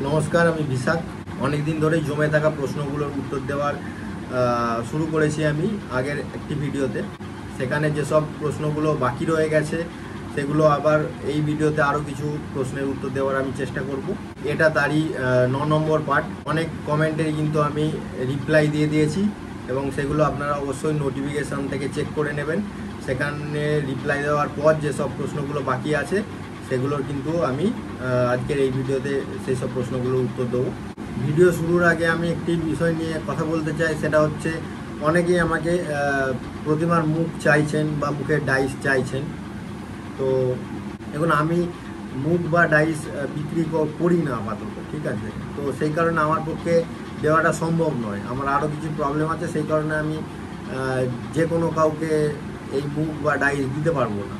নমস্কার, আমি বিশাখ। অনেক দিন ধরেই জমে থাকা প্রশ্নগুলোর উত্তর দেওয়ার শুরু করেছি আমি আগের একটি ভিডিওতে। সেখানে যেসব প্রশ্নগুলো বাকি রয়ে গেছে সেগুলো আবার এই ভিডিওতে আরও কিছু প্রশ্নের উত্তর দেওয়ার আমি চেষ্টা করব। এটা তারই 9 নম্বর পার্ট। অনেক কমেন্টেই কিন্তু আমি রিপ্লাই দিয়ে দিয়েছি এবং সেগুলো আপনারা অবশ্যই নোটিফিকেশান থেকে চেক করে নেবেন। সেখানে রিপ্লাই দেওয়ার পর যেসব প্রশ্নগুলো বাকি আছে সেগুলোর কিন্তু আমি আজকের এই ভিডিওতে সেই সব প্রশ্নগুলোর উত্তর দেবো। ভিডিও শুরুর আগে আমি একটি বিষয় নিয়ে কথা বলতে চাই, সেটা হচ্ছে অনেকেই আমাকে প্রতিমার মুখ চাইছেন বা মুখের ডাইস চাইছেন। তো এখন আমি মুখ বা ডাইস বিক্রি করি না আপাতত, ঠিক আছে? তো সেই কারণে আমার পক্ষে দেওয়াটা সম্ভব নয়। আমার আরও কিছু প্রবলেম আছে, সেই কারণে আমি যে কোনো কাউকে এই মুখ বা ডাইস দিতে পারবো না।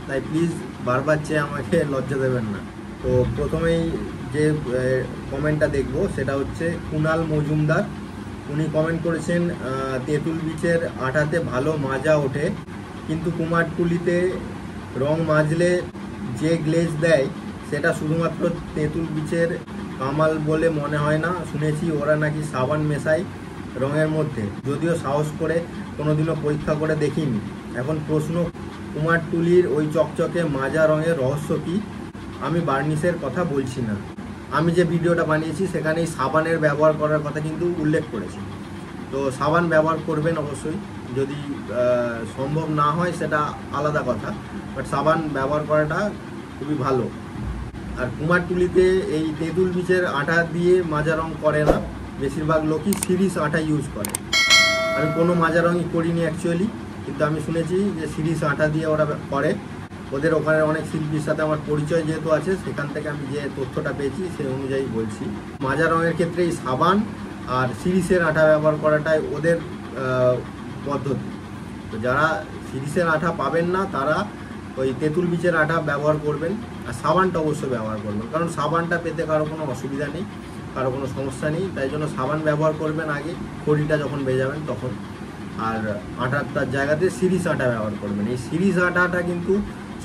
তাই প্লিজ বারবার চেয়ে আমাকে লজ্জা দেবেন না। তো প্রথমেই যে কমেন্টটা দেখব সেটা হচ্ছে কুণাল মজুমদার। উনি কমেন্ট করেছেন, তেঁতুল বীচের আটাতে ভালো মাজা ওঠে, কিন্তু কুমারটুলিতে রং মাজলে যে গ্লেজ দেয় সেটা শুধুমাত্র তেঁতুল বীচের কামাল বলে মনে হয় না। শুনেছি ওরা নাকি সাবান মেশায় রঙের মধ্যে, যদিও সাহস করে কোনোদিনও পরীক্ষা করে দেখিনি। এখন প্রশ্ন, কুমারটুলির ওই চকচকে মাজা রঙের রহস্য কী? আমি বার্নিশের কথা বলছি না। আমি যে ভিডিওটা বানিয়েছি সেখানেই সাবানের ব্যবহার করার কথা কিন্তু উল্লেখ করেছি। তো সাবান ব্যবহার করবেন অবশ্যই, যদি সম্ভব না হয় সেটা আলাদা কথা, বাট সাবান ব্যবহার করাটা খুবই ভালো। আর কুমারটুলিতে এই তেঁতুল বীচের আটা দিয়ে মাজা রং করে না, বেশিরভাগ লোকই সিরিস আটা ইউজ করে। আমি কোনো মাজা রঙই করিনি অ্যাকচুয়ালি, কিন্তু আমি শুনেছি যে সিরিস আটা দিয়ে ওরা করে। ওদের ওখানে অনেক শিল্পীর সাথে আমার পরিচয় যেহেতু আছে, সেখান থেকে আমি যে তথ্যটা পেয়েছি সেই অনুযায়ী বলছি। মাজা রঙের ক্ষেত্রে এই সাবান আর সিরিসের আঠা ব্যবহার করাটাই ওদের পদ্ধতি। তো যারা সিরিসের আঠা পাবেন না তারা ওই তেঁতুল বীচের আঠা ব্যবহার করবেন, আর সাবানটা অবশ্যই ব্যবহার করবেন, কারণ সাবানটা পেতে কারো কোনো অসুবিধা নেই, কারো কোনো সমস্যা নেই। তাই জন্য সাবান ব্যবহার করবেন আগে, খড়িটা যখন ভেজাবেন তখন। আর আটাটার জায়গাতে সিরিস আটা ব্যবহার করবেন। এই সিরিস আটাটা কিন্তু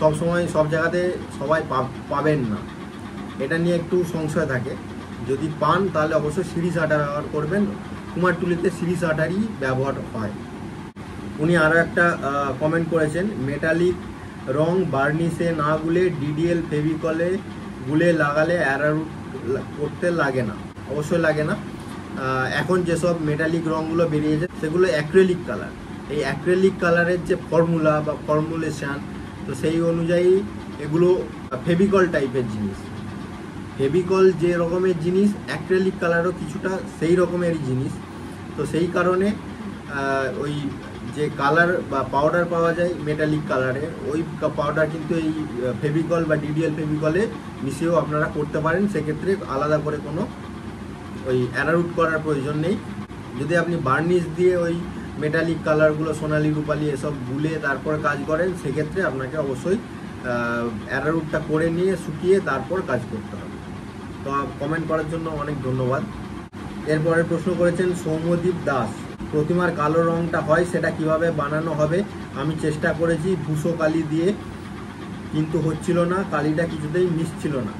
সবসময় সব জায়গাতে সবাই পাবেন না, এটা নিয়ে একটু সংশয় থাকে। যদি পান তাহলে অবশ্যই সিরিস আটা ব্যবহার করবেন। কুমারটুলিতে সিরিস আটারই ব্যবহার হয়। উনি আরও একটা কমেন্ট করেছেন, মেটালিক রং বার্নিশে না গুলে ডিডিএল ফেভিকলে গুলে লাগালে অ্যারারুট করতে লাগে না। অবশ্যই লাগে না। এখন যেসব মেটালিক রঙগুলো বেরিয়েছে সেগুলো অ্যাক্রেলিক কালার। এই অ্যাক্রেলিক কালারের যে ফর্মুলা বা ফর্মুলেশান, তো সেই অনুযায়ী এগুলো ফেভিকল টাইপের জিনিস। ফেভিকল যে রকমের জিনিস, অ্যাক্রেলিক কালারও কিছুটা সেই রকমেরই জিনিস। তো সেই কারণে ওই যে কালার বা পাউডার পাওয়া যায় মেটালিক কালারে, ওই পাউডার কিন্তু এই ফেভিকল বা ডিডিএল ফেভিকলে মিশিয়েও আপনারা করতে পারেন। সেক্ষেত্রে আলাদা করে কোনো ওই অ্যারারুট করার প্রয়োজন নেই। যদি আপনি বার্নিশ দিয়ে ওই মেটালিক কালারগুলো, সোনালি রূপালি এসব গুলে তারপর কাজ করেন, সেক্ষেত্রে আপনাকে অবশ্যই অ্যারারুটটা করে নিয়ে শুকিয়ে তারপর কাজ করতে হবে। তো কমেন্ট করার জন্য অনেক ধন্যবাদ। এরপরে প্রশ্ন করেছেন সৌম্যদীপ দাস, প্রতিমার কালো রঙটা হয় সেটা কিভাবে বানানো হবে? আমি চেষ্টা করেছি ধূসো কালি দিয়ে, কিন্তু হচ্ছিল না, কালিটা কিছুতেই মিশছিল না।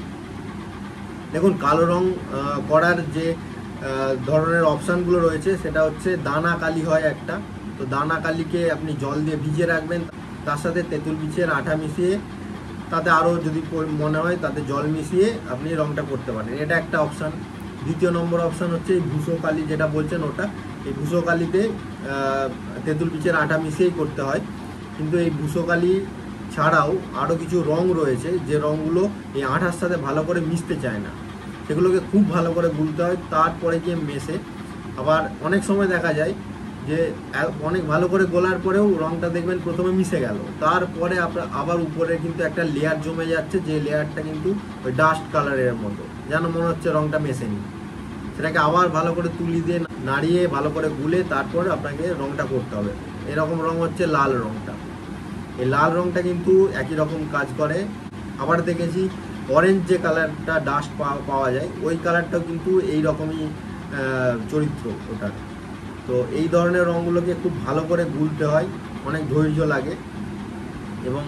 দেখুন, কালো রং করার যে ধরনের অপশানগুলো রয়েছে সেটা হচ্ছে দানা কালি হয় একটা। তো দানা কালিকে আপনি জল দিয়ে ভিজিয়ে রাখবেন, তার সাথে তেঁতুল বীচের আঠা মিশিয়ে, তাতে আরও যদি মনে হয় তাতে জল মিশিয়ে আপনি রংটা করতে পারেন, এটা একটা অপশান। দ্বিতীয় নম্বর অপশান হচ্ছে এই ভুসো কালি যেটা বলছেন ওটা। এই ভুসো কালিতে তেঁতুল বীচের আঠা মিশিয়েই করতে হয়, কিন্তু এই ভুসো কালি ছাড়াও আরও কিছু রং রয়েছে যে রঙগুলো এই আঠার সাথে ভালো করে মিশতে চায় না, সেগুলোকে খুব ভালো করে গুলতে হয়, তারপরে গিয়ে মেশে। আবার অনেক সময় দেখা যায় যে অনেক ভালো করে গোলার পরেও রঙটা দেখবেন প্রথমে মিশে গেল, তারপরে আপনার আবার উপরে কিন্তু একটা লেয়ার জমে যাচ্ছে, যে লেয়ারটা কিন্তু ওই ডাস্ট কালারের মতো, যেন মনে হচ্ছে রঙটা মেশেনি। সেটাকে আবার ভালো করে তুলি দিয়ে নাড়িয়ে ভালো করে গুলে তারপর আপনাকে রঙটা করতে হবে। এরকম রঙ হচ্ছে লাল রঙটা। এই লাল রঙটা কিন্তু একই রকম কাজ করে। আবার দেখেছি অরেঞ্জ যে কালারটা ডাস্ট পাওয়া যায়, ওই কালারটাও কিন্তু এই রকমই চরিত্র ওটার। তো এই ধরনের রঙগুলোকে খুব ভালো করে গুলতে হয়, অনেক ধৈর্য লাগে। এবং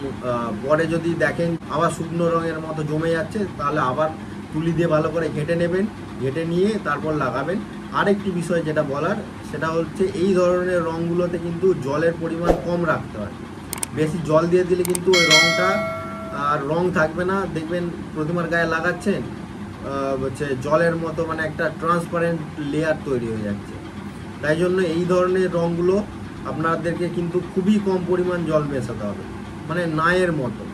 পরে যদি দেখেন আবার শুকনো রঙের মতো জমে যাচ্ছে, তাহলে আবার তুলি দিয়ে ভালো করে ঘেঁটে নেবেন, ঘেঁটে নিয়ে তারপর লাগাবেন। আরেকটি বিষয় যেটা বলার, সেটা হচ্ছে এই ধরনের রঙগুলোতে কিন্তু জলের পরিমাণ কম রাখতে হয়। বেশি জল দিয়ে দিলে কিন্তু ওই রঙটা আর রং থাকবে না, দেখবেন প্রতিমার গায়ে লাগাচ্ছেন হচ্ছে জলের মতো মানে একটা ট্রান্সপারেন্ট লেয়ার তৈরি হয়ে যাচ্ছে। তাই জন্য এই ধরনের রঙগুলো আপনাদেরকে কিন্তু খুবই কম পরিমাণ জল মেশাতে হবে, মানে নায়ের মতো,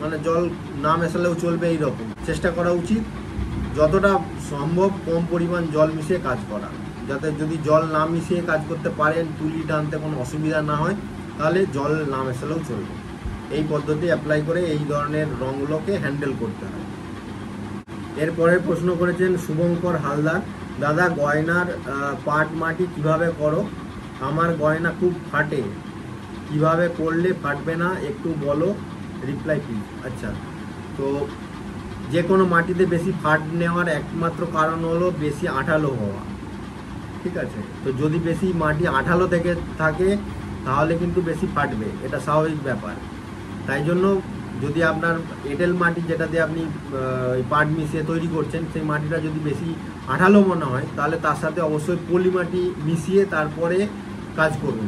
মানে জল না মেশালেও চলবে, এই রকম চেষ্টা করা উচিত। যতটা সম্ভব কম পরিমাণ জল মিশিয়ে কাজ করা, যাতে যদি জল না মিশিয়ে কাজ করতে পারেন, তুলি টানতে কোনো অসুবিধা না হয়, তাহলে জল না মেশালেও চলবে। এই পদ্ধতি অ্যাপ্লাই করে এই ধরনের রঙগুলোকে হ্যান্ডেল করতে হয়। এরপরে প্রশ্ন করেছেন শুভঙ্কর হালদার, দাদা গয়নার পাট মাটি কিভাবে করো? আমার গয়না খুব ফাটে, কিভাবে করলে ফাটবে না একটু বলো, রিপ্লাই প্লিজ। আচ্ছা, তো যে কোনো মাটিতে বেশি ফাট নেওয়ার একমাত্র কারণ হলো বেশি আঠালো হওয়া, ঠিক আছে? তো যদি বেশি মাটি আঠালো থেকে থাকে তাহলে কিন্তু বেশি ফাটবে, এটা স্বাভাবিক ব্যাপার। তাই জন্য যদি আপনার এঁটেল মাটি যেটা দিয়ে আপনি পাট মিশিয়ে তৈরি করছেন, সেই মাটিটা যদি বেশি আঠালো মনে হয়, তাহলে তার সাথে অবশ্যই পলি মাটি মিশিয়ে তারপরে কাজ করুন।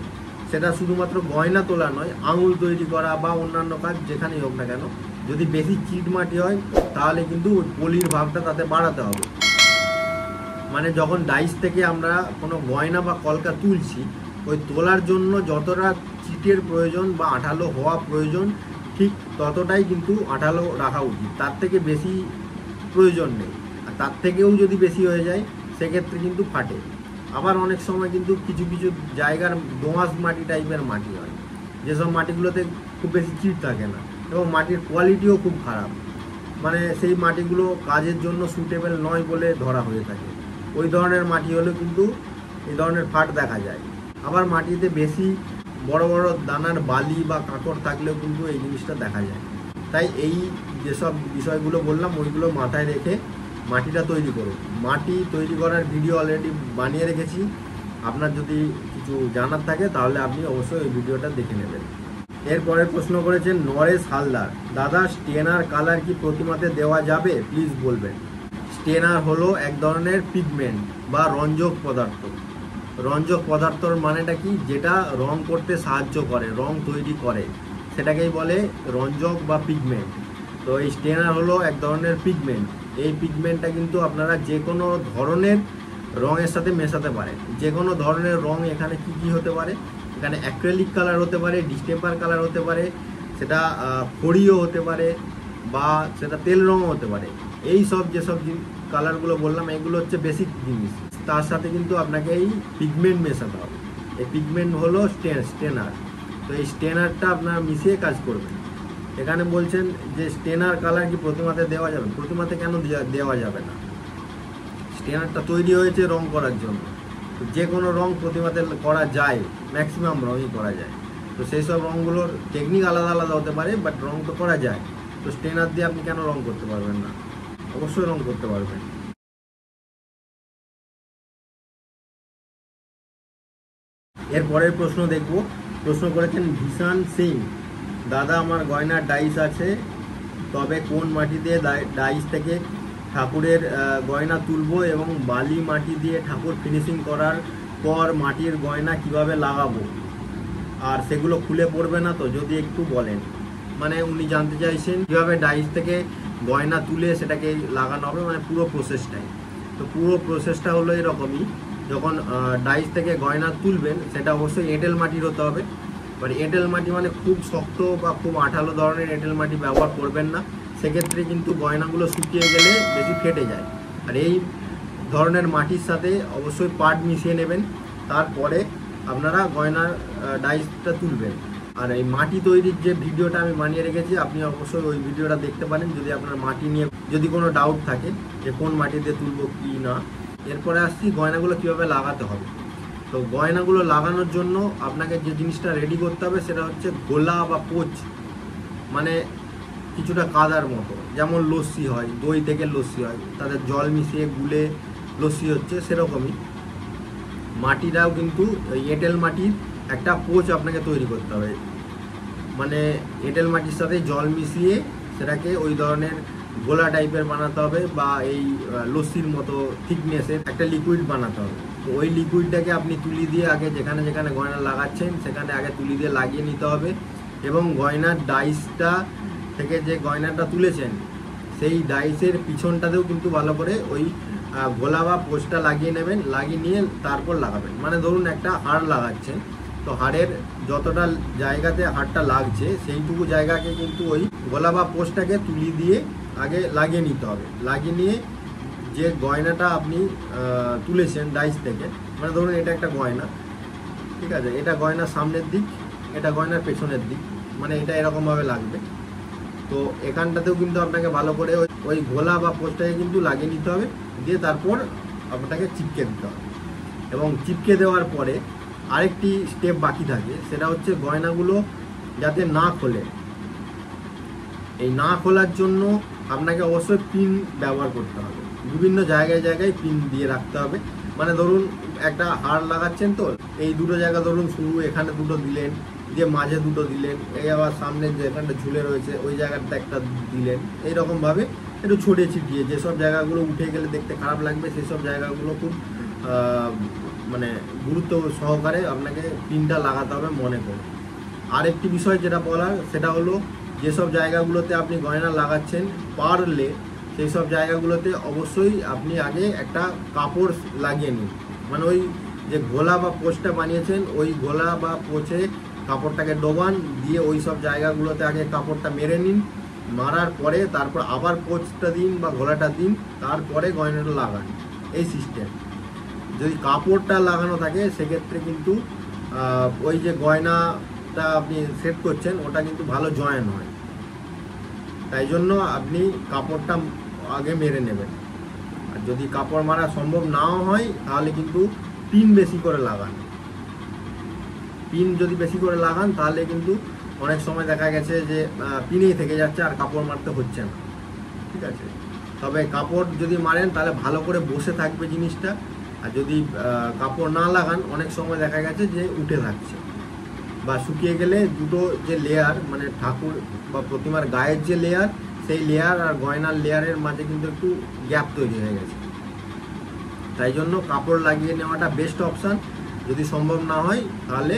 সেটা শুধুমাত্র গয়না তোলা নয়, আঙুল তৈরি করা বা অন্যান্য কাজ যেখানেই হোক না কেন, যদি বেশি চিট মাটি হয় তাহলে কিন্তু পলির ভাগটা তাতে বাড়াতে হবে। মানে যখন ডাইস থেকে আমরা কোনো গয়না বা কলকা তুলছি, ওই তোলার জন্য যতটা চিটের প্রয়োজন বা আঠালো হওয়া প্রয়োজন, ঠিক ততটাই কিন্তু আঠালো রাখা উচিত, তার থেকে বেশি প্রয়োজন নেই। আর তার থেকেও যদি বেশি হয়ে যায় সেক্ষেত্রে কিন্তু ফাটে। আবার অনেক সময় কিন্তু কিছু কিছু জায়গার দোআঁশ মাটি টাইপের মাটি হয়, যেসব মাটিগুলোতে খুব বেশি চিট থাকে না এবং মাটির কোয়ালিটিও খুব খারাপ, মানে সেই মাটিগুলো কাজের জন্য সুটেবল নয় বলে ধরা হয়ে থাকে। ওই ধরনের মাটি হলে কিন্তু এই ধরনের ফাট দেখা যায়। আবার মাটিতে বেশি বড় বড় দানার বালি বা কাঁকড় থাকলেও কিন্তু এই জিনিসটা দেখা যায়। তাই এই যেসব বিষয়গুলো বললাম ওইগুলো মাথায় রেখে মাটিটা তৈরি করুন। মাটি তৈরি করার ভিডিও অলরেডি বানিয়ে রেখেছি, আপনার যদি কিছু জানার থাকে তাহলে আপনি অবশ্যই এই ভিডিওটা দেখে নেবেন। এরপরে প্রশ্ন করেছেন নরেশ হালদার, দাদা স্টেনার কালার কি প্রতিমাতে দেওয়া যাবে, প্লিজ বলবেন। স্টেনার হলো এক ধরনের পিগমেন্ট বা রঞ্জক পদার্থ। রঞ্জক পদার্থর মানেটা কি? যেটা রং করতে সাহায্য করে, রং তৈরি করে, সেটাকেই বলে রঞ্জক বা পিগমেন্ট। তো এই স্টেনার হলো এক ধরনের পিগমেন্ট। এই পিগমেন্টটা কিন্তু আপনারা যে কোনো ধরনের রঙের সাথে মেশাতে পারেন। যে কোনো ধরনের রং এখানে কি কি হতে পারে, এখানে অ্যাক্রেলিক কালার হতে পারে, ডিস্টেম্পার কালার হতে পারে, সেটা খড়িও হতে পারে, বা সেটা তেল রঙও হতে পারে। এই সব যেসব কালারগুলো বললাম এগুলো হচ্ছে বেসিক জিনিস, তার সাথে কিন্তু আপনাকে এই পিগমেন্ট মেশাতে হবে। এই পিগমেন্ট হলো স্টেনার। তো এই স্টেনারটা আপনারা মিশিয়ে কাজ করবেন। এখানে বলছেন যে স্টেনার কালার কি প্রতিমাতে দেওয়া যাবে? প্রতিমাতে কেন দেওয়া যাবে না? স্টেনারটা তৈরি হয়েছে রং করার জন্য। যে কোনো রং প্রতিমাতে করা যায়, ম্যাক্সিমাম রঙই করা যায়। তো সেই সব রঙগুলোর টেকনিক আলাদা আলাদা হতে পারে, বাট রং তো করা যায়। তো স্টেনার দিয়ে আপনি কেন রং করতে পারবেন না? অবশ্যই রং করতে পারবেন। এরপরের প্রশ্ন দেখব। প্রশ্ন করেছেন ভীষণ সিং, দাদা আমার গয়নার ডাইস আছে, তবে কোন মাটি দিয়ে ডাইস থেকে ঠাকুরের গয়না তুলবো এবং বালি মাটি দিয়ে ঠাকুর ফিনিশিং করার পর মাটির গয়না কিভাবে লাগাবো, আর সেগুলো খুলে পড়বে না তো, যদি একটু বলেন। মানে উনি জানতে চাইছেন কীভাবে ডাইস থেকে গয়না তুলে সেটাকে লাগানো হবে, মানে পুরো প্রসেসটাই। তো পুরো প্রসেসটা হলো এরকমই, যখন ডাইস থেকে গয়না তুলবেন সেটা অবশ্যই এঁটেল মাটির হতে হবে। এবার এঁটেল মাটি মানে খুব শক্ত বা খুব আঠালো ধরনের এঁটেল মাটি ব্যবহার করবেন না, সেক্ষেত্রে কিন্তু গয়নাগুলো শুকিয়ে গেলে বেশি ফেটে যায়। আর এই ধরনের মাটির সাথে অবশ্যই পাট মিশিয়ে নেবেন, তারপরে আপনারা গয়নার ডাইসটা তুলবেন। আর এই মাটি তৈরির যে ভিডিওটা আমি বানিয়ে রেখেছি, আপনি অবশ্যই ওই ভিডিওটা দেখতে পারেন যদি আপনার মাটি নিয়ে যদি কোনো ডাউট থাকে যে কোন মাটিতে তুলবো কি না। এরপরে আসছি গয়নাগুলো কীভাবে লাগাতে হবে। তো গয়নাগুলো লাগানোর জন্য আপনাকে যে জিনিসটা রেডি করতে হবে সেটা হচ্ছে গোলা বা পোচ, মানে কিছুটা কাদার মতো, যেমন লস্যি হয়, দই থেকে লস্যি হয়, তাদের জল মিশিয়ে গুলে লস্যি হচ্ছে, সেরকমই মাটিটাও কিন্তু এঁটেল মাটির একটা পোচ আপনাকে তৈরি করতে হবে। মানে এঁটেল মাটির সাথে জল মিশিয়ে সেটাকে ওই ধরনের গোলা টাইপের বানাতে হবে, বা এই লস্যির মতো থিকনেসের একটা লিকুইড বানাতে হবে। তো ওই লিকুইডটাকে আপনি তুলি দিয়ে আগে যেখানে যেখানে গয়না লাগাচ্ছেন সেখানে আগে তুলি দিয়ে লাগিয়ে নিতে হবে, এবং গয়নার ডাইসটা থেকে যে গয়নাটা তুলেছেন সেই ডাইসের পিছনটাতেও কিন্তু ভালো করে ওই গোলা বা পোস্টটা লাগিয়ে নেবেন, লাগিয়ে নিয়ে তারপর লাগাবেন। মানে ধরুন একটা হাড় লাগাচ্ছেন, তো হাড়ের যতটা জায়গাতে হাড়টা লাগছে সেইটুকু জায়গাকে কিন্তু ওই গোলা বা পোস্টটাকে তুলি দিয়ে আগে লাগিয়ে নিতে হবে। লাগিয়ে নিয়ে যে গয়নাটা আপনি তুলেছেন ডাইস থেকে, মানে ধরুন এটা একটা গয়না, ঠিক আছে, এটা গয়নার সামনের দিক, এটা গয়নার পেছনের দিক, মানে এটা এরকমভাবে লাগবে। তো এখানটাতেও কিন্তু আপনাকে ভালো করে ওই গোলা বা পোস্টটাকে কিন্তু লাগিয়ে নিতে হবে, দিয়ে তারপর আপনাকে চিপকে দিতে হবে। এবং চিপকে দেওয়ার পরে আরেকটি স্টেপ বাকি থাকে, সেটা হচ্ছে গয়নাগুলো যাতে না খোলে। এই না খোলার জন্য আপনাকে অবশ্যই পিন ব্যবহার করতে হবে, বিভিন্ন জায়গায় জায়গায় পিন দিয়ে রাখতে হবে। মানে ধরুন একটা হাড় লাগাচ্ছেন, তো এই দুটো জায়গা ধরুন শুরু এখানে দুটো দিলেন, দিয়ে মাঝে দুটো দিলেন, এই আবার সামনে যে এখানটা ঝুলে রয়েছে ওই জায়গাটা একটা দিলেন। এইরকমভাবে একটু ছড়িয়ে ছিটিয়ে যেসব জায়গাগুলো উঠে গেলে দেখতে খারাপ লাগবে সেই সব জায়গাগুলো খুব মানে গুরুত্ব সহকারে আপনাকে পিনটা লাগাতে হবে মনে করে। আরেকটি বিষয় যেটা বলার সেটা হলো, যেসব জায়গাগুলোতে আপনি গয়না লাগাচ্ছেন পারলে সেই সব জায়গাগুলোতে অবশ্যই আপনি আগে একটা কাপড় লাগিয়ে নিন। মানে ওই যে গোলা বা পোস্টটা বানিয়েছেন ওই গোলা বা পোচে কাপড়টাকে ডোবান, দিয়ে ওই সব জায়গাগুলোতে আগে কাপড়টা মেরে নিন। মারার পরে তারপর আবার পোচটা দিন বা গোলাটা দিন, তারপরে গয়নাটা লাগান। এই সিস্টেম। যদি কাপড়টা লাগানো থাকে সেক্ষেত্রে কিন্তু ওই যে গয়নাটা আপনি সেট করছেন ওটা কিন্তু ভালো জয়েন হয়। তাই জন্য আপনি কাপড়টা আগে মেরে নেবেন। আর যদি কাপড় মারা সম্ভব নাও হয় তাহলে কিন্তু পিন বেশি করে লাগান। পিন যদি বেশি করে লাগান তাহলে কিন্তু অনেক সময় দেখা গেছে যে পিনেই থেকে যাচ্ছে আর কাপড় মারতে হচ্ছে না, ঠিক আছে। তবে কাপড় যদি মারেন তাহলে ভালো করে বসে থাকবে জিনিসটা। আর যদি কাপড় না লাগান অনেক সময় দেখা গেছে যে উঠে থাকছে, বা শুকিয়ে গেলে দুটো যে লেয়ার, মানে ঠাকুর বা প্রতিমার গায়ের যে লেয়ার সেই লেয়ার আর গয়নার লেয়ারের মাঝে কিন্তু একটু গ্যাপ তৈরি হয়ে গেছে। তাই জন্য কাপড় লাগিয়ে নেওয়াটা বেস্ট অপশান। যদি সম্ভব না হয় তাহলে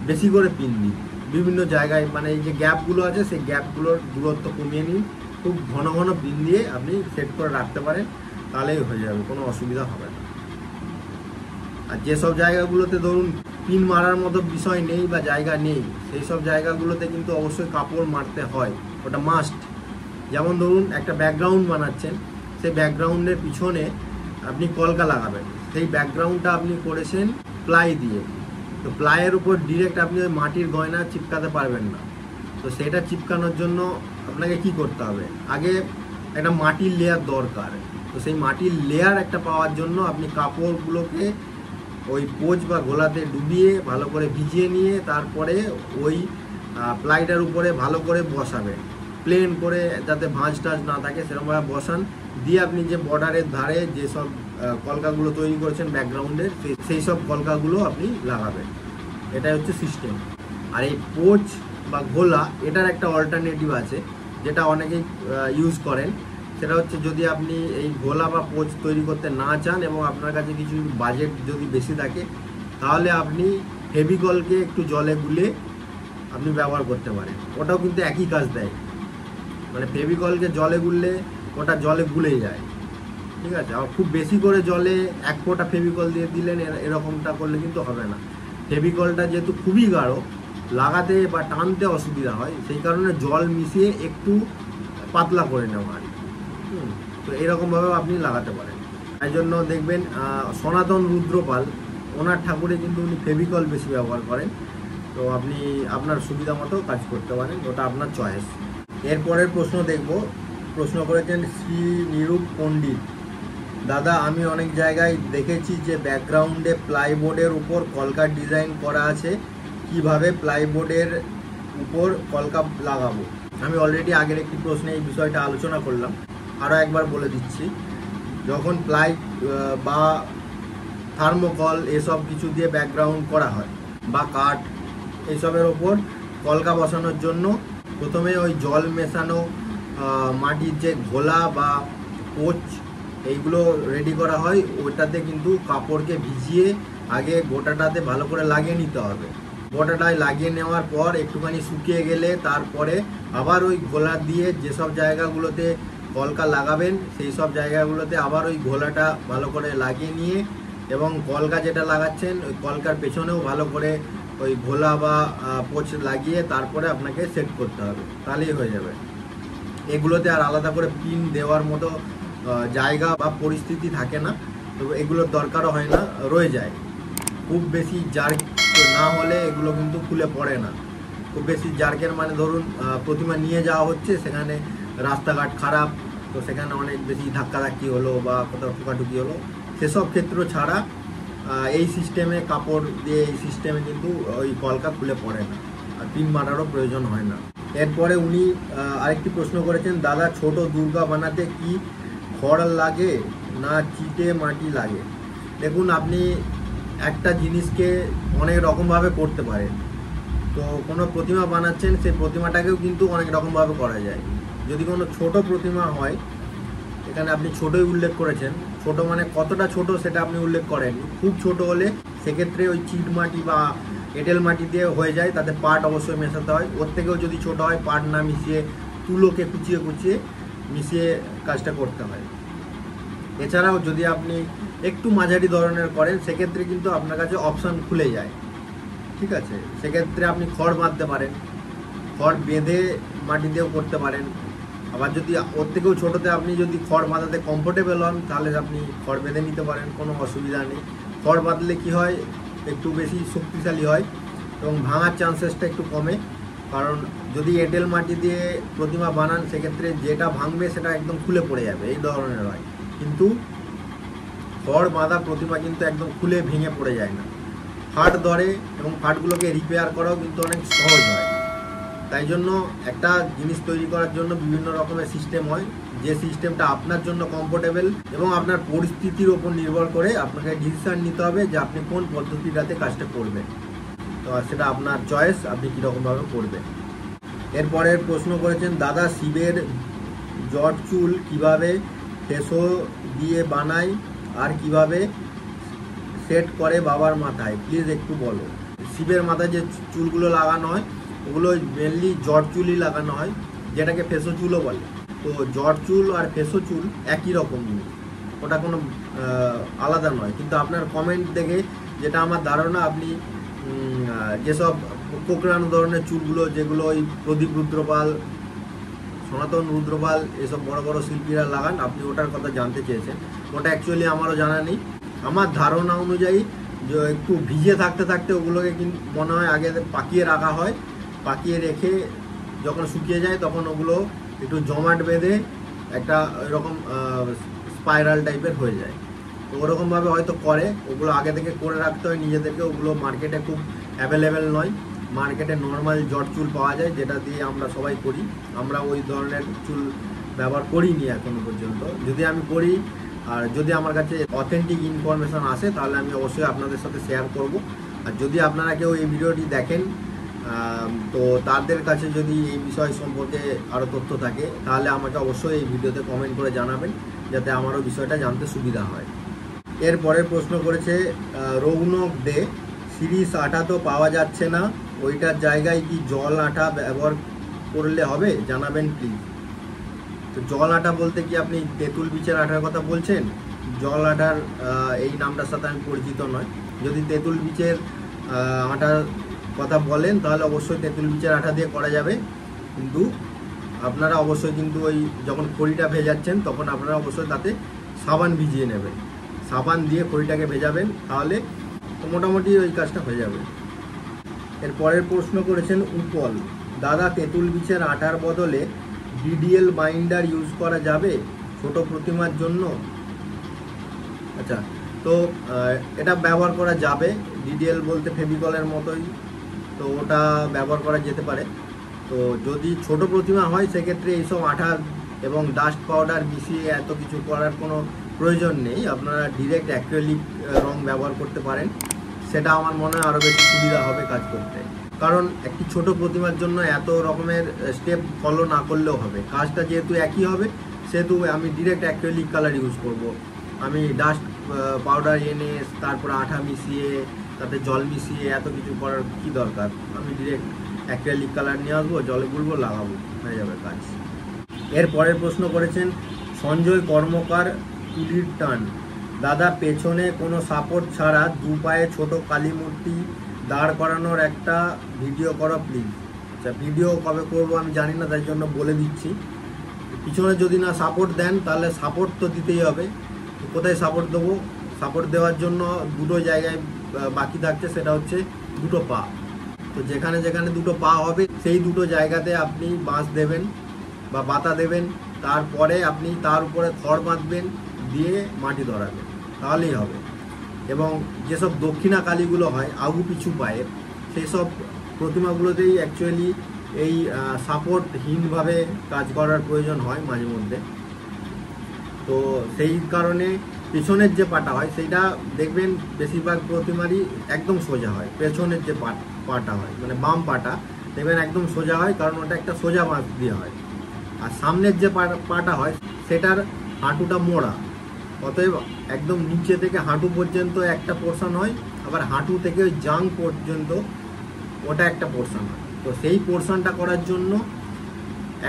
বেশি করে পিন দিন বিভিন্ন জায়গায়, মানে এই যে গ্যাপগুলো আছে সেই গ্যাপগুলোর দূরত্ব কমিয়ে নিন। খুব ঘন ঘন পিন দিয়ে আপনি সেট করে রাখতে পারেন, তাহলেই হয়ে যাবে, কোনো অসুবিধা হবে না। আর যেসব জায়গাগুলোতে ধরুন পিন মারার মতো বিষয় নেই বা জায়গা নেই সেই সব জায়গাগুলোতে কিন্তু অবশ্যই কাপড় মারতে হয়, ওটা মাস্ট। যেমন ধরুন একটা ব্যাকগ্রাউন্ড বানাচ্ছেন, সেই ব্যাকগ্রাউন্ডের পিছনে আপনি কলকা লাগাবেন, সেই ব্যাকগ্রাউন্ডটা আপনি করেছেন প্লাই দিয়ে, তো প্লাইয়ের উপর ডিরেক্ট আপনি ওই মাটির গয়না চিপকাতে পারবেন না। তো সেটা চিপকানোর জন্য আপনাকে কি করতে হবে, আগে একটা মাটির লেয়ার দরকার। তো সেই মাটির লেয়ার একটা পাওয়ার জন্য আপনি কাপড়গুলোকে ওই পোচ বা গোলাতে ডুবিয়ে ভালো করে ভিজিয়ে নিয়ে তারপরে ওই প্লাইটার উপরে ভালো করে বসাবেন, প্লেন করে যাতে ভাঁজ টাজ না থাকে সেরকমভাবে বসান। দিয়ে আপনি যে বর্ডারের ধারে যেসব কলকাগুলো তৈরি করেছেন ব্যাকগ্রাউন্ডের সেই সব কলকাগুলো আপনি লাগাবেন। এটাই হচ্ছে সিস্টেম। আর এই পোচ বা গোলা এটার একটা অল্টারনেটিভ আছে যেটা অনেকেই ইউজ করেন, সেটা হচ্ছে যদি আপনি এই গোলা বা পোচ তৈরি করতে না চান এবং আপনার কাছে কিছু বাজেট যদি বেশি থাকে তাহলে আপনি ফেভিকলকে একটু জলে গুলে আপনি ব্যবহার করতে পারেন, ওটাও কিন্তু একই কাজ দেয়। মানে ফেভিকলকে জলে গুললে ওটা জলে গুলে যায়, ঠিক আছে। আর খুব বেশি করে জলে এক ফোঁটা ফেভিকল দিয়ে দিলেন এরকমটা করলে কিন্তু হবে না। ফেভিকলটা যেহেতু খুবই গাঢ়, লাগাতে বা টানতে অসুবিধা হয়, সেই কারণে জল মিশিয়ে একটু পাতলা করে নেওয়া হয়। তো এরকমভাবেও আপনি লাগাতে পারেন। তাই জন্য দেখবেন সনাতন রুদ্রপাল ওনার ঠাকুরে কিন্তু উনি ফেভিকল বেশি ব্যবহার করেন। তো আপনি আপনার সুবিধা মতো কাজ করতে পারেন, ওটা আপনার চয়েস। এরপরের প্রশ্ন দেখব, প্রশ্ন করেছেন শ্রী নিরূপ পণ্ডিত। দাদা, আমি অনেক জায়গায় দেখেছি যে ব্যাকগ্রাউন্ডে প্লাইবোর্ডের উপর কলকার ডিজাইন করা আছে, কিভাবে প্লাইবোর্ডের উপর কলকা লাগাবো? আমি অলরেডি আগের একটি প্রশ্নে এই বিষয়টা আলোচনা করলাম, আরও একবার বলে দিচ্ছি। যখন প্লাই বা থার্মোকল এসব কিছু দিয়ে ব্যাকগ্রাউন্ড করা হয় বা কাঠ, এইসবের ওপর কলকা বসানোর জন্য প্রথমে ওই জল মেশানো মাটির যে ঘোলা বা কোচ এইগুলো রেডি করা হয়, ওটাতে কিন্তু কাপড়কে ভিজিয়ে আগে গোটাটাতে ভালো করে লাগিয়ে নিতে হবে। গোটাটায় লাগিয়ে নেওয়ার পর একটুখানি শুকিয়ে গেলে তারপরে আবার ওই ঘোলা দিয়ে যেসব জায়গাগুলোতে কলকা লাগাবেন সেই সব জায়গাগুলোতে আবার ওই ঘোলাটা ভালো করে লাগিয়ে নিয়ে, এবং কলকা যেটা লাগাচ্ছেন ওই কলকার পেছনেও ভালো করে ওই ঘোলা বা পোচ লাগিয়ে তারপরে আপনাকে সেট করতে হবে, তাহলেই হয়ে যাবে। এগুলোতে আর আলাদা করে পিন দেওয়ার মতো জায়গা বা পরিস্থিতি থাকে না, তো এগুলোর দরকারও হয় না, রয়ে যায়। খুব বেশি জার্ক না হলে এগুলো কিন্তু খুলে পড়ে না। খুব বেশি জার্কের মানে ধরুন প্রতিমা নিয়ে যাওয়া হচ্ছে, সেখানে রাস্তাঘাট খারাপ, তো সেখানে অনেক বেশি ধাক্কাধাক্কি হলো বা কোথাও ঠুকাঠুকি হলো, সেসব ক্ষেত্র ছাড়া এই সিস্টেমে কাপড় দিয়ে এই সিস্টেমে কিন্তু ওই কলকা খুলে পড়ে না, আর পিন মারারও প্রয়োজন হয় না। এরপরে উনি আরেকটি প্রশ্ন করেছেন, দাদা ছোট দুর্গা বানাতে কি খড় লাগে না চিটে মাটি লাগে? দেখুন, আপনি একটা জিনিসকে অনেক রকমভাবে করতে পারেন। তো কোনো প্রতিমা বানাচ্ছেন, সেই প্রতিমাটাকেও কিন্তু অনেক রকমভাবে করা যায়। যদি কোনো ছোট প্রতিমা হয়, এখানে আপনি ছোটই উল্লেখ করেছেন, ছোট মানে কতটা ছোট সেটা আপনি উল্লেখ করেন। খুব ছোট হলে সেক্ষেত্রে ওই চিট মাটি বা এঁটেল মাটি দিয়ে হয়ে যায়, তাতে পাট অবশ্যই মেশাতে হয়। ওর থেকেও যদি ছোট হয়, পাট না মিশিয়ে তুলোকে কুচিয়ে কুচিয়ে মিশিয়ে কাজটা করতে হয়। এছাড়াও যদি আপনি একটু মাঝারি ধরনের করেন, সেক্ষেত্রে কিন্তু আপনার কাছে অপশান খুলে যায়, ঠিক আছে? সেক্ষেত্রে আপনি খড় বাঁধতে পারেন, খড় বেঁধে মাটি দিয়েও করতে পারেন। আবার যদি ওর থেকেও ছোটোতে আপনি যদি খড় বাঁধাতে কমফোর্টেবল হন, তাহলে আপনি খড় বেঁধে নিতে পারেন, কোনো অসুবিধা নেই। খড় বাঁধলে কি হয়, একটু বেশি শক্তিশালী হয় এবং ভাঙার চান্সেসটা একটু কমে। কারণ যদি এঁটেল মাটি দিয়ে প্রতিমা বানান, সেক্ষেত্রে যেটা ভাঙবে সেটা একদম খুলে পড়ে যাবে, এই ধরনের হয়। কিন্তু খড় বাঁধা প্রতিমা কিন্তু একদম খুলে ভেঙে পড়ে যায় না, ফাট ধরে, এবং ফাটগুলোকে রিপেয়ার করাও কিন্তু অনেক সহজ হয়। তাই জন্য একটা জিনিস তৈরি করার জন্য বিভিন্ন রকমের সিস্টেম হয়, যে সিস্টেমটা আপনার জন্য কমফোর্টেবল এবং আপনার পরিস্থিতির ওপর নির্ভর করে আপনাকে ডিসিশন নিতে হবে যে আপনি কোন পদ্ধতিটাতে কাজটা করবেন। তো সেটা আপনার চয়েস, আপনি কীরকমভাবে করবেন। এরপরের প্রশ্ন করেছেন, দাদা শিবের জট চুল কিভাবে ফেসো দিয়ে বানায় আর কিভাবে সেট করে বাবার মাথায়, প্লিজ একটু বলো। শিবের মাথায় যে চুলগুলো লাগানো হয়, ওগুলো মেনলি জট চুলই লাগানো হয়, যেটাকে ফেসো চুলও বলে। তো জট চুল আর ফেসো চুল একই রকম জিনিস, ওটা কোনো আলাদা নয়। কিন্তু আপনার কমেন্ট দেখে যেটা আমার ধারণা, আপনি যেসব কোকড়ানো ধরনের চুলগুলো, যেগুলো ওই প্রদীপ রুদ্রপাল, সনাতন রুদ্রপাল, এসব বড় বড় শিল্পীরা লাগান, আপনি ওটার কথা জানতে চেয়েছেন। ওটা অ্যাকচুয়ালি আমারও জানা নেই। আমার ধারণা অনুযায়ী যে একটু ভিজে থাকতে থাকতে ওগুলোকে কিন্তু মনে হয় আগে পাকিয়ে রাখা হয়, পাকিয়ে রেখে যখন শুকিয়ে যায় তখন ওগুলো একটু জমাট বেঁধে একটা এরকম স্পাইরাল টাইপের হয়ে যায়। তো ওরকমভাবে হয়তো করে, ওগুলো আগে থেকে করে রাখতে হয় নিজেদেরকে। ওগুলো মার্কেটে খুব অ্যাভেলেবেল নয়, মার্কেটে নর্মাল জট চুল পাওয়া যায়, যেটা দিয়ে আমরা সবাই করি। আমরা ওই ধরনের চুল ব্যবহার করিনি এখনো পর্যন্ত। যদি আমি করি আর যদি আমার কাছে অথেন্টিক ইনফরমেশান আসে, তাহলে আমি অবশ্যই আপনাদের সাথে শেয়ার করব। আর যদি আপনারা কেউ এই ভিডিওটি দেখেন, তো তাদের কাছে যদি এই বিষয় সম্পর্কে আরও তথ্য থাকে, তাহলে আমাকে অবশ্যই এই ভিডিওতে কমেন্ট করে জানাবেন, যাতে আমারও বিষয়টা জানতে সুবিধা হয়। এরপরের প্রশ্ন করেছে রৌনক দে, সিরিজ আটা তো পাওয়া যাচ্ছে না, ওইটার জায়গায় কি জল আটা ব্যবহার করলে হবে, জানাবেন প্লিজ। তো জল আটা বলতে কি আপনি তেঁতুল বীজের আটার কথা বলছেন? জল আটার এই নামটার সাথে আমি পরিচিত নয়। যদি তেঁতুল বীজের আটার কথা বলেন, তাহলে অবশ্যই তেঁতুল বীজের আটা দিয়ে করা যাবে। কিন্তু আপনারা অবশ্যই কিন্তু ওই যখন খড়িটা ভেজাচ্ছেন, তখন আপনারা অবশ্যই তাতে সাবান ভিজিয়ে নেবেন, সাবান দিয়ে খড়িটাকে ভেজাবেন, তাহলে মোটামুটি ওই কাজটা হয়ে যাবে। এর পরের প্রশ্ন করেছেন উপল, দাদা তেঁতুল বীজের আটার বদলে ডিডিএল বাইন্ডার ইউজ করা যাবে ছোট প্রতিমার জন্য? আচ্ছা, তো এটা ব্যবহার করা যাবে। ডিডিএল বলতে ফেভিকলের মতোই, তো ওটা ব্যবহার করা যেতে পারে। তো যদি ছোট প্রতিমা হয়, সেক্ষেত্রে এইসব আঠা এবং ডাস্ট পাউডার মিশিয়ে এত কিছু করার কোনো প্রয়োজন নেই। আপনারা ডিরেক্ট অ্যাক্রিলিক রং ব্যবহার করতে পারেন, সেটা আমার মনে হয় আরও বেশি সুবিধা হবে কাজ করতে। কারণ একটি ছোট প্রতিমার জন্য এত রকমের স্টেপ ফলো না করলেও হবে। কাজটা যেহেতু একই হবে সেহেতু আমি ডিরেক্ট অ্যাক্রিলিক কালার ইউজ করব। আমি ডাস্ট পাউডার এনে তারপরে আঠা মিশিয়ে তাতে জল মিশিয়ে এত কিছু করার কি দরকার। আমি ডিরেক্ট অ্যাক্রিলিক কালার নিয়ে আসবো, জলে গুলবো, লাগাবো, হয়ে যাবে কাজ। এর পরের প্রশ্ন করেছেন সঞ্জয় কর্মকার, তুলির টান। দাদা, পেছনে কোনো সাপোর্ট ছাড়া দু পায়ে ছোট কালী মূর্তি দাঁড় করানোর একটা ভিডিও করো প্লিজ। আচ্ছা, ভিডিও কবে করবো আমি জানি না, তাই জন্য বলে দিচ্ছি। পিছনে যদি না সাপোর্ট দেন তাহলে সাপোর্ট তো দিতেই হবে। কোথায় সাপোর্ট দেবো? সাপোর্ট দেওয়ার জন্য দুটো জায়গায় বাকি থাকছে, সেটা হচ্ছে দুটো পা। তো যেখানে যেখানে দুটো পা হবে সেই দুটো জায়গাতে আপনি বাঁশ দেবেন বা বাতা দেবেন, তারপরে আপনি তার উপরে খড় বাঁধবেন, দিয়ে মাটি ধরাবেন, তাহলেই হবে। এবং যেসব দক্ষিণা কালীগুলো হয় আগু পিছু পায়ের, সেই সব প্রতিমাগুলোতেই অ্যাকচুয়ালি এই সাপোর্টহীনভাবে কাজ করার প্রয়োজন হয় মাঝে মধ্যে। তো সেই কারণে পেছনের যে পাটা হয় সেইটা দেখবেন বেশিরভাগ প্রতিমারই একদম সোজা হয়। পেছনের যে পাটা হয় মানে বাম পাটা দেখবেন একদম সোজা হয়, কারণ ওটা একটা সোজা বাঁশ দিয়ে হয়। আর সামনের যে পাটা হয় সেটার হাঁটুটা মোড়া, অতএব একদম নিচে থেকে হাঁটু পর্যন্ত একটা পোর্শন হয়, আবার হাঁটু থেকে ওই জাং পর্যন্ত ওটা একটা পোর্শন হয়। তো সেই পোর্শনটা করার জন্য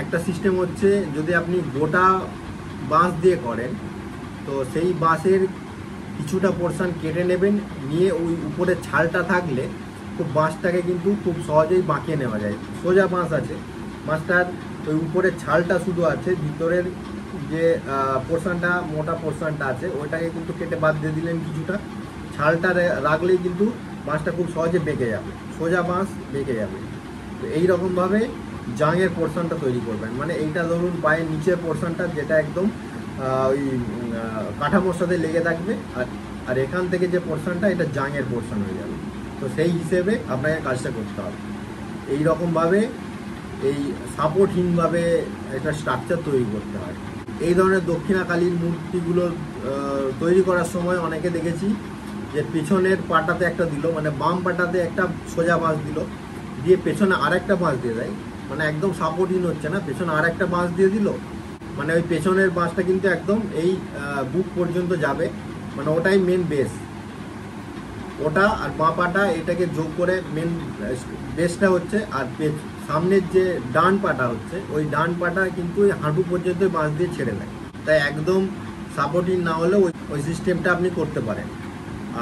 একটা সিস্টেম হচ্ছে, যদি আপনি গোটা বাঁশ দিয়ে করেন তো সেই বাঁশের কিছুটা পোর্শন কেটে নেবেন, নিয়ে ওই উপরে ছালটা থাকলে খুব বাঁশটাকে কিন্তু খুব সহজেই বাঁকিয়ে নেওয়া যায়। সোজা বাঁশ আছে, বাঁশটার ওই উপরের ছালটা শুধু আছে, ভিতরের যে পোর্শনটা মোটা পোর্শনটা আছে ওইটাকে কিন্তু কেটে বাদ দিয়ে দিলেন কিছুটা, ছালটা রাখলেই কিন্তু বাঁশটা খুব সহজে বেঁকে যাবে, সোজা বাঁশ বেঁকে যাবে। তো এইরকমভাবে জাঙের পোর্শনটা তৈরি করবেন। মানে এইটা ধরুন পায়ের নিচের পোর্শনটা যেটা একদম ওই কাঠামোর সাথে লেগে থাকবে, আর এখান থেকে যে পোর্শনটা এটা জাঙের পোর্শন হয়ে যাবে। তো সেই হিসেবে আপনাকে কাজটা করতে হবে। এইরকমভাবে এই সাপোর্টহীনভাবে একটা স্ট্রাকচার তৈরি করতে হয়। এই ধরনের দক্ষিণা কালীর মূর্তিগুলো তৈরি করার সময় অনেকে দেখেছি যে পেছনের পাটাতে একটা দিল, মানে বাম পাটাতে একটা সোজা বাঁশ দিল, দিয়ে পেছনে আরেকটা বাঁশ দিয়ে দেয়, মানে একদম সাপোর্টহীন হচ্ছে না, পেছনে আরেকটা বাঁশ দিয়ে দিল, মানে ওই পেছনের বাঁশটা কিন্তু একদম এই বুক পর্যন্ত যাবে, মানে ওটাই মেন বেস। ওটা আর বাঁ পাটা এটাকে যোগ করে মেন বেসটা হচ্ছে, আর সামনের যে ডান পাটা হচ্ছে ওই ডান পাটা কিন্তু ওই হাঁটু পর্যন্ত বাঁশ দিয়ে ছেড়ে দেয়। তাই একদম সাপোর্টিং না হলেও ওই সিস্টেমটা আপনি করতে পারেন।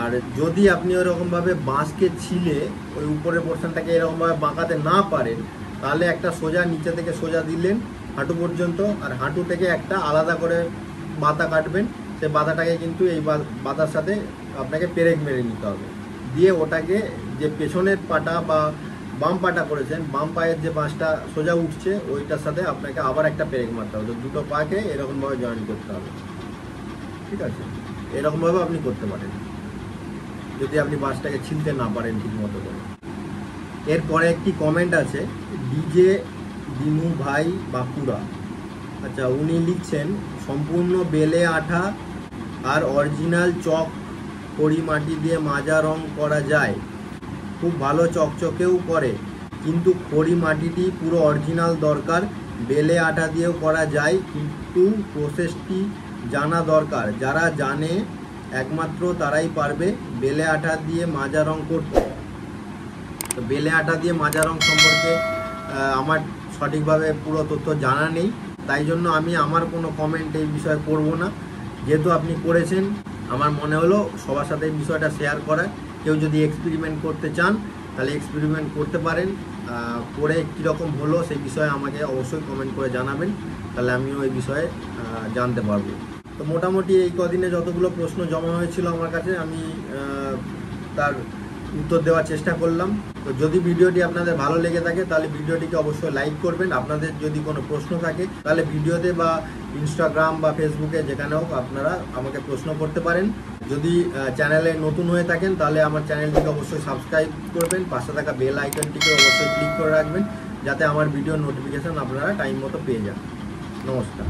আর যদি আপনি ওরকমভাবে বাঁশকে ছিলে ওই উপরের পোর্শনটাকে এরকমভাবে বাঁকাতে না পারেন, তাহলে একটা সোজা নিচে থেকে সোজা দিলেন হাঁটু পর্যন্ত, আর হাঁটু থেকে একটা আলাদা করে বাতা কাটবেন। সে বাতাটাকে কিন্তু এই বাতার সাথে আপনাকে পেরেক মেরে নিতে হবে, দিয়ে ওটাকে যে পেছনের পাটা বা বাম পাটা করেছেন, বাম পায়ের যে বাঁশটা সোজা উঠছে ওইটার সাথে আপনাকে আবার একটা পেরেক মারতে হবে। দুটো পাকে এরকমভাবে জয়েন করতে হবে, ঠিক আছে? এরকমভাবে আপনি করতে পারেন যদি আপনি বাঁশটাকে ছিলতে না পারেন ঠিক মতো করে। এরপরে একটি কমেন্ট আছে ডিজে দিনু ভাই বাঁকুড়া। আচ্ছা, উনি লিখছেন সম্পূর্ণ বেলে আঠা আর অরিজিনাল চক খড়ি মাটি দিয়ে মাজা রং করা যায়, খুব ভালো চকচকেও করে, কিন্তু খড়ি মাটিটি পুরো অরিজিনাল দরকার। বেলে আঠা দিয়েও করা যায়, কিন্তু প্রসেসটি জানা দরকার। যারা জানে একমাত্র তারাই পারবে বেলে আঠা দিয়ে মাজা রং করতে। তো বেলে আঠা দিয়ে মাজা রং সম্পর্কে আমার সঠিকভাবে পুরো তথ্য জানা নেই, তাই জন্য আমি আমার কোনো কমেন্ট এই বিষয়ে করব না। যেহেতু আপনি করেছেন, আমার মনে হলো সবার সাথে এই বিষয়টা শেয়ার করা। কেউ যদি এক্সপেরিমেন্ট করতে চান তাহলে এক্সপেরিমেন্ট করতে পারেন, করে কীরকম হলো সেই বিষয়ে আমাকে অবশ্যই কমেন্ট করে জানাবেন, তাহলে আমিও এই বিষয়ে জানতে পারবো। তো মোটামুটি এই কদিনে যতগুলো প্রশ্ন জমা হয়েছিল আমার কাছে আমি তার উত্তর দেওয়ার চেষ্টা করলাম। তো যদি ভিডিওটি আপনাদের ভালো লেগে থাকে তাহলে ভিডিওটিকে অবশ্যই লাইক করবেন। আপনাদের যদি কোনো প্রশ্ন থাকে তাহলে ভিডিওতে বা ইনস্টাগ্রাম বা ফেসবুকে যেখানে হোক আপনারা আমাকে প্রশ্ন করতে পারেন। যদি চ্যানেলে নতুন হয়ে থাকেন তাহলে আমার চ্যানেলটিকে অবশ্যই সাবস্ক্রাইব করবেন, পাশে থাকা বেল আইকনটিকে অবশ্যই ক্লিক করে রাখবেন, যাতে আমার ভিডিওর নোটিফিকেশান আপনারা টাইম মতো পেয়ে যান। নমস্কার।